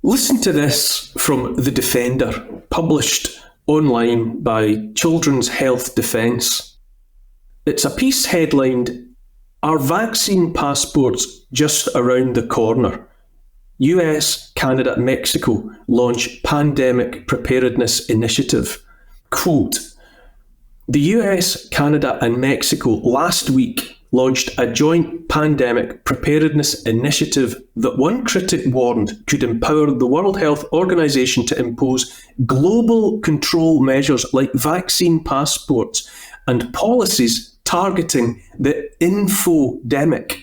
Listen to this from The Defender, published online by Children's Health Defence. It's a piece headlined, "Are Vaccine Passports Just Around the Corner? US, Canada, Mexico launch Pandemic Preparedness Initiative." Quote, "The US, Canada and Mexico last week launched a joint pandemic preparedness initiative that one critic warned could empower the World Health Organization to impose global control measures like vaccine passports and policies targeting the infodemic.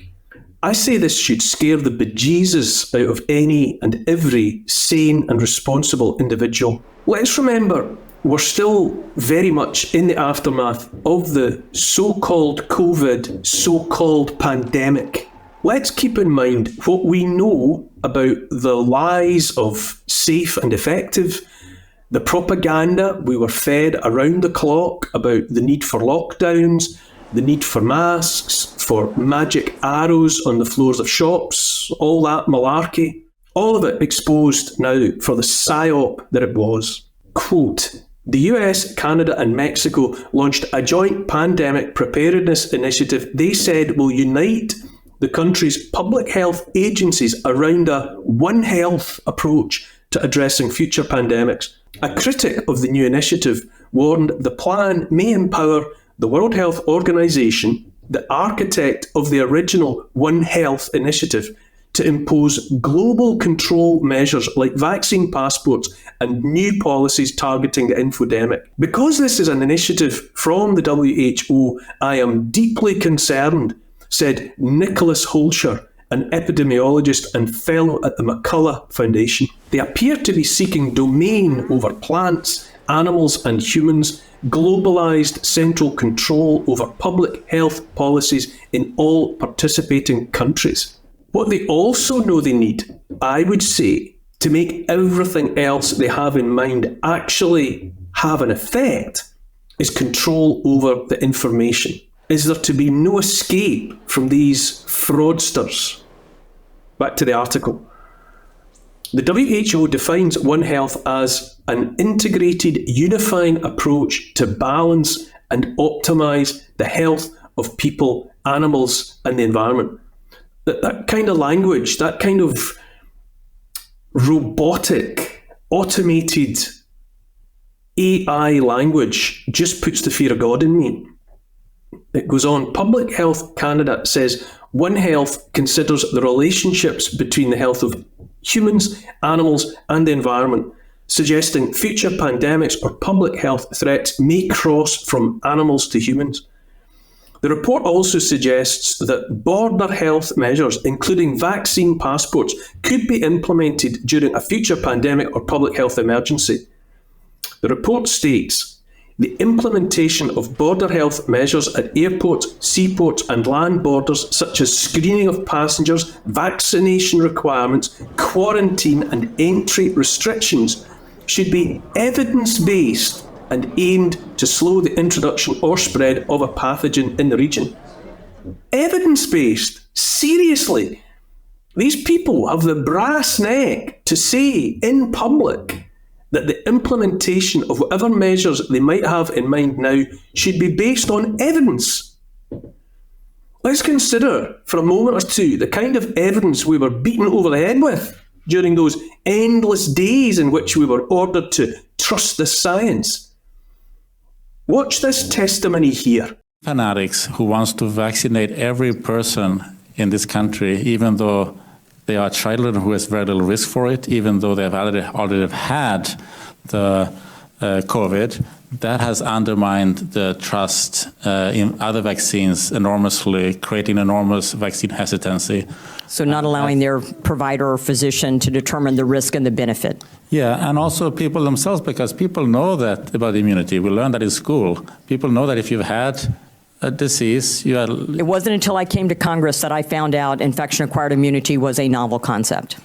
I say this should scare the bejesus out of any and every sane and responsible individual. Let's remember, we're still very much in the aftermath of the so-called COVID, so-called pandemic. Let's keep in mind what we know about the lies of safe and effective, the propaganda we were fed around the clock about the need for lockdowns, the need for masks, for magic arrows on the floors of shops, all that malarkey. All of it exposed now for the psyop that it was. Quote, "The US, Canada and Mexico launched a joint pandemic preparedness initiative they said will unite the country's public health agencies around a One Health approach to addressing future pandemics. A critic of the new initiative warned the plan may empower the World Health Organization, the architect of the original One Health initiative, to impose global control measures like vaccine passports and new policies targeting the infodemic. Because this is an initiative from the WHO, I am deeply concerned," said Nicholas Holscher, an epidemiologist and fellow at the McCullough Foundation. "They appear to be seeking domain over plants, animals and humans, globalised central control over public health policies in all participating countries. What they also know they need, I would say, to make everything else they have in mind actually have an effect, is control over the information. Is there to be no escape from these fraudsters?" Back to the article. "The WHO defines One Health as an integrated, unifying approach to balance and optimise the health of people, animals and the environment." That kind of language, that kind of robotic, automated AI language just puts the fear of God in me. It goes on, "Public Health Canada says One Health considers the relationships between the health of humans, animals and the environment, suggesting future pandemics or public health threats may cross from animals to humans. The report also suggests that border health measures, including vaccine passports, could be implemented during a future pandemic or public health emergency. The report states, the implementation of border health measures at airports, seaports and land borders, such as screening of passengers, vaccination requirements, quarantine and entry restrictions, should be evidence-based and aimed to slow the introduction or spread of a pathogen in the region." Evidence-based? Seriously? These people have the brass neck to say in public that the implementation of whatever measures they might have in mind now should be based on evidence. Let's consider for a moment or two the kind of evidence we were beaten over the head with during those endless days in which we were ordered to trust the science. Watch this testimony here. Fanatics who wants to vaccinate every person in this country, even though they are children who has very little risk for it, even though they've already had the COVID, that has undermined the trust in other vaccines enormously, creating enormous vaccine hesitancy. So not allowing their provider or physician to determine the risk and the benefit. Yeah, and also people themselves, because people know that about immunity. We learned that in school. People know that if you've had a disease, you had... It wasn't until I came to Congress that I found out infection-acquired immunity was a novel concept.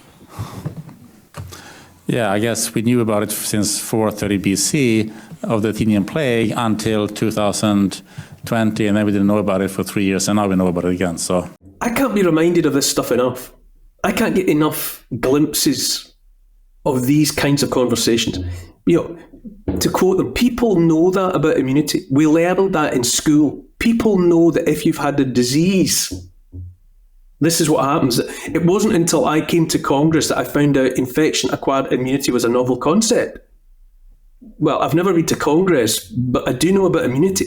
Yeah, I guess we knew about it since 430 BC of the Athenian plague until 2020, and then we didn't know about it for 3 years, and now we know about it again. So I can't be reminded of this stuff enough. I can't get enough glimpses of these kinds of conversations. To quote them, people know that about immunity. We learned that in school. People know that if you've had a disease, this is what happens. It wasn't until I came to Congress that I found out infection-acquired immunity was a novel concept. Well, I've never been to Congress, but I do know about immunity.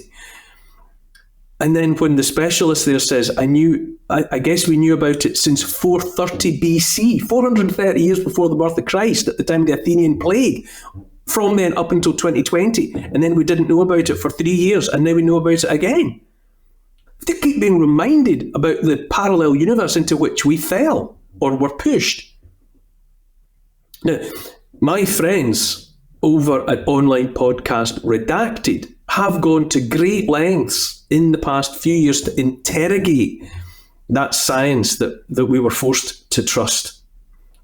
And then when the specialist there says, I guess we knew about it since 430 BC, 430 years before the birth of Christ, at the time of the Athenian plague, from then up until 2020. And then we didn't know about it for 3 years, and now we know about it again. They keep being reminded about the parallel universe into which we fell or were pushed. Now, my friends over at online podcast Redacted have gone to great lengths in the past few years to interrogate that science that we were forced to trust.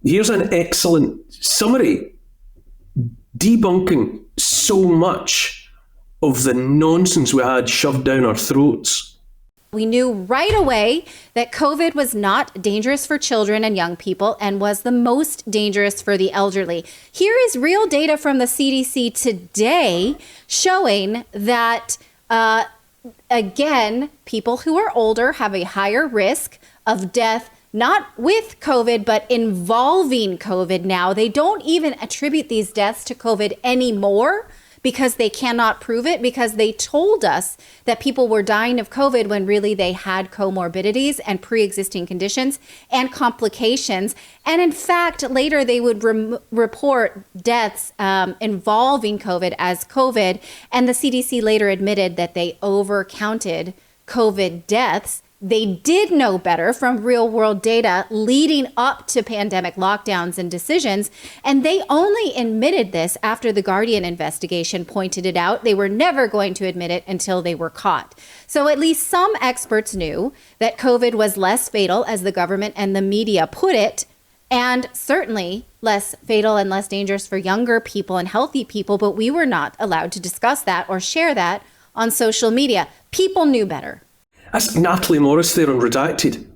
Here's an excellent summary debunking so much of the nonsense we had shoved down our throats. We knew right away that COVID was not dangerous for children and young people and was the most dangerous for the elderly. Here is real data from the CDC today showing that, again, people who are older have a higher risk of death, not with COVID, but involving COVID now. They don't even attribute these deaths to COVID anymore, because they cannot prove it, because they told us that people were dying of COVID when really they had comorbidities and pre-existing conditions and complications. And in fact, later they would report deaths involving COVID as COVID. And the CDC later admitted that they overcounted COVID deaths. They did know better from real world data leading up to pandemic lockdowns and decisions. And they only admitted this after the Guardian investigation pointed it out. They were never going to admit it until they were caught. So at least some experts knew that COVID was less fatal, as the government and the media put it, and certainly less fatal and less dangerous for younger people and healthy people. But we were not allowed to discuss that or share that on social media. People knew better. That's Natalie Morris there on Redacted.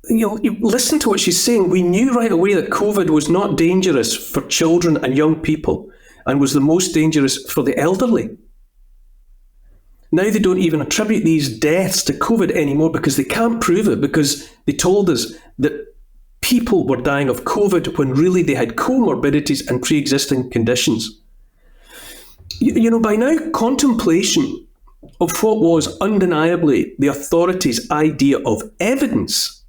You listen to what she's saying. We knew right away that COVID was not dangerous for children and young people and was the most dangerous for the elderly. Now they don't even attribute these deaths to COVID anymore because they can't prove it, because they told us that people were dying of COVID when really they had comorbidities and pre-existing conditions. By now, contemplation of what was undeniably the authorities' idea of evidence,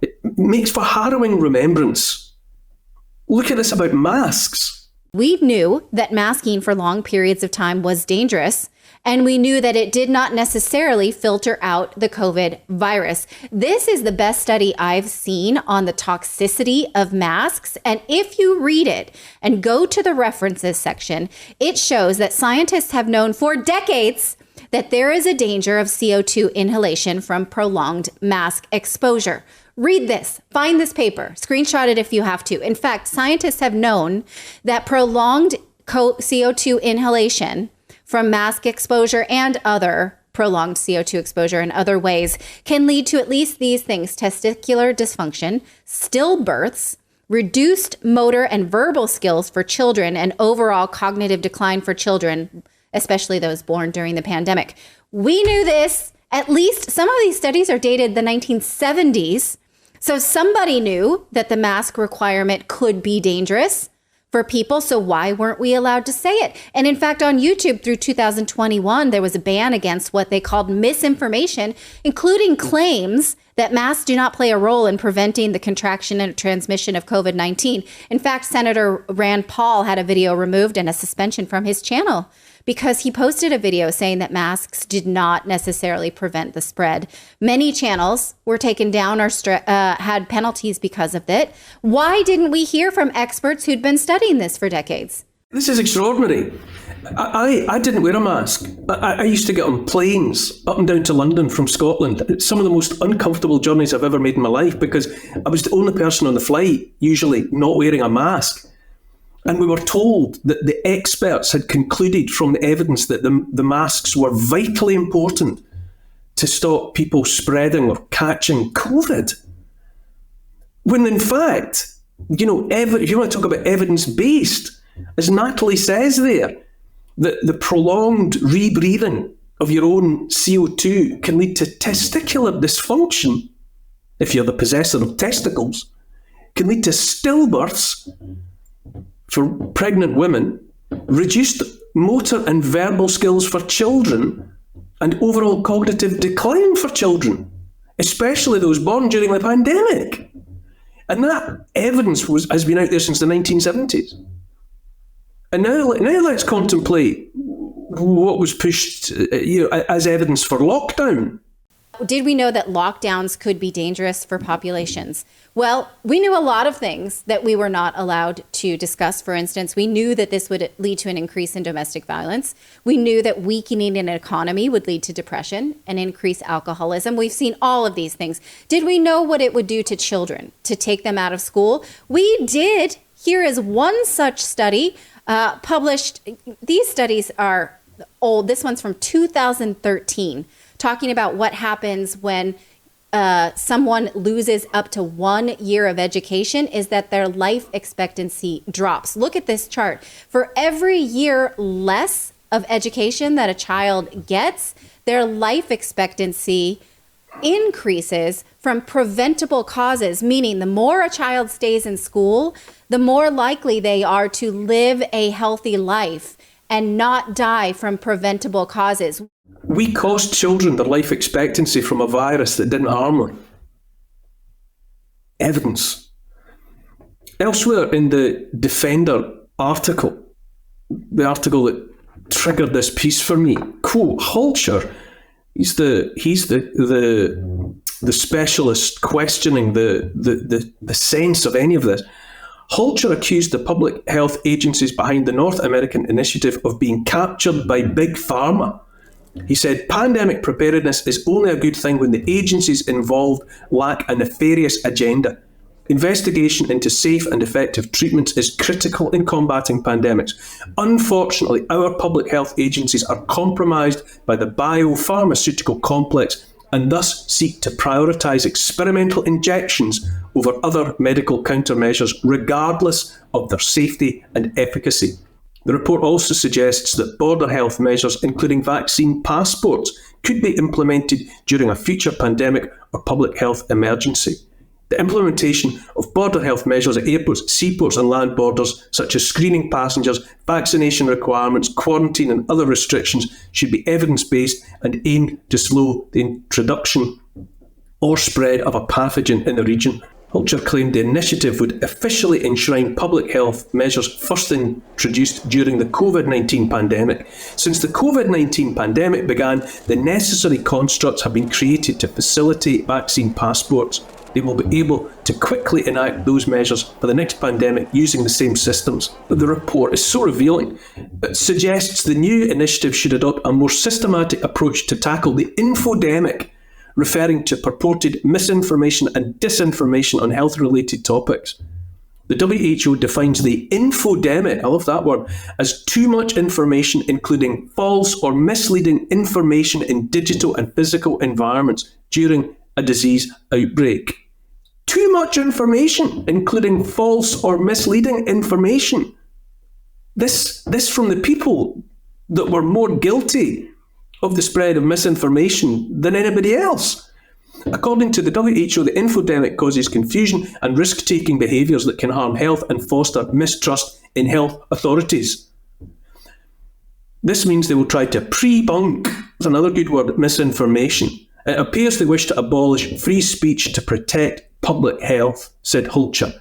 it makes for harrowing remembrance. Look at this about masks. We knew that masking for long periods of time was dangerous, and we knew that it did not necessarily filter out the COVID virus. This is the best study I've seen on the toxicity of masks. And if you read it and go to the references section, it shows that scientists have known for decades that there is a danger of CO2 inhalation from prolonged mask exposure. Read this, find this paper, screenshot it if you have to. In fact, scientists have known that prolonged CO2 inhalation from mask exposure and other prolonged CO2 exposure in other ways can lead to at least these things: testicular dysfunction, stillbirths, reduced motor and verbal skills for children, and overall cognitive decline for children, especially those born during the pandemic. We knew this. At least some of these studies are dated the 1970s. So somebody knew that the mask requirement could be dangerous for people. So why weren't we allowed to say it? And in fact, on YouTube through 2021, there was a ban against what they called misinformation, including claims that masks do not play a role in preventing the contraction and transmission of COVID-19. In fact, Senator Rand Paul had a video removed and a suspension from his channel because he posted a video saying that masks did not necessarily prevent the spread. Many channels were taken down or had penalties because of it. Why didn't we hear from experts who'd been studying this for decades? This is extraordinary. I didn't wear a mask. I used to get on planes up and down to London from Scotland. It's some of the most uncomfortable journeys I've ever made in my life because I was the only person on the flight, usually not wearing a mask. And we were told that the experts had concluded from the evidence that the masks were vitally important to stop people spreading or catching COVID. When in fact, If you want to talk about evidence-based, as Natalie says there, the prolonged rebreathing of your own CO2 can lead to testicular dysfunction, if you're the possessor of testicles, can lead to stillbirths for pregnant women, reduced motor and verbal skills for children, and overall cognitive decline for children, especially those born during the pandemic. And that evidence has been out there since the 1970s. And now let's contemplate what was pushed as evidence for lockdown. Did we know that lockdowns could be dangerous for populations? Well, we knew a lot of things that we were not allowed to discuss. For instance, we knew that this would lead to an increase in domestic violence. We knew that weakening an economy would lead to depression and increase alcoholism. We've seen all of these things. Did we know what it would do to children, to take them out of school? We did. Here is one such study published. These studies are old. This one's from 2013. Talking about what happens when someone loses up to 1 year of education, is that their life expectancy drops. Look at this chart. For every year less of education that a child gets, their life expectancy increases from preventable causes, meaning the more a child stays in school, the more likely they are to live a healthy life and not die from preventable causes. We cost children their life expectancy from a virus that didn't harm them. Evidence. Elsewhere in the Defender article, the article that triggered this piece for me, quote, Holcher, he's the specialist questioning the sense of any of this. Holcher accused the public health agencies behind the North American initiative of being captured by Big Pharma. He said, pandemic preparedness is only a good thing when the agencies involved lack a nefarious agenda. Investigation into safe and effective treatments is critical in combating pandemics. Unfortunately, our public health agencies are compromised by the biopharmaceutical complex and thus seek to prioritise experimental injections over other medical countermeasures regardless of their safety and efficacy. The report also suggests that border health measures, including vaccine passports, could be implemented during a future pandemic or public health emergency. The implementation of border health measures at airports, seaports and land borders, such as screening passengers, vaccination requirements, quarantine and other restrictions, should be evidence-based and aimed to slow the introduction or spread of a pathogen in the region. Holcher claimed the initiative would officially enshrine public health measures first introduced during the COVID-19 pandemic. Since the COVID-19 pandemic began, the necessary constructs have been created to facilitate vaccine passports. They will be able to quickly enact those measures for the next pandemic using the same systems. The report is so revealing. It suggests the new initiative should adopt a more systematic approach to tackle the infodemic, referring to purported misinformation and disinformation on health-related topics. The WHO defines the infodemic, I love that word, as too much information, including false or misleading information in digital and physical environments during a disease outbreak. Too much information, including false or misleading information. This from the people that were more guilty of the spread of misinformation than anybody else. According to the WHO, the infodemic causes confusion and risk-taking behaviours that can harm health and foster mistrust in health authorities. This means they will try to pre-bunk, that's another good word, misinformation. It appears they wish to abolish free speech to protect public health, said Holcher.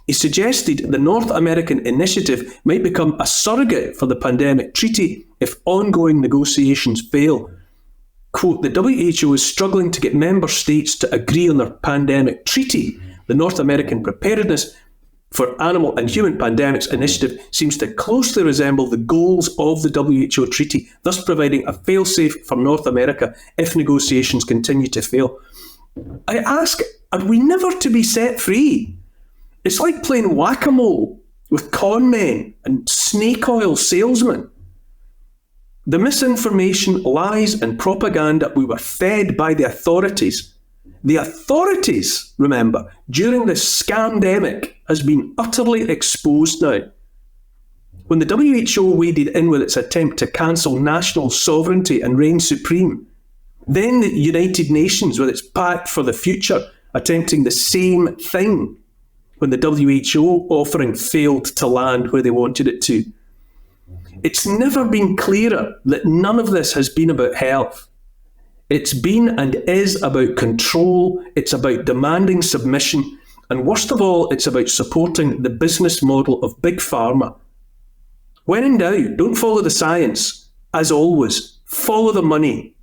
He suggested the North American initiative might become a surrogate for the pandemic treaty if ongoing negotiations fail. Quote, the WHO is struggling to get member states to agree on their pandemic treaty. The North American Preparedness for Animal and Human Pandemics initiative seems to closely resemble the goals of the WHO treaty, thus providing a fail-safe for North America if negotiations continue to fail. I ask, are we never to be set free? It's like playing whack-a-mole with con men and snake oil salesmen. The misinformation, lies and propaganda we were fed by the authorities The authorities, remember, during this scamdemic has been utterly exposed now. When the WHO waded in with its attempt to cancel national sovereignty and reign supreme, then the United Nations with its Pact for the Future attempting the same thing when the WHO offering failed to land where they wanted it to. It's never been clearer that none of this has been about health. It's been and is about control, it's about demanding submission, and worst of all, it's about supporting the business model of Big Pharma. When in doubt, don't follow the science. As always, follow the money.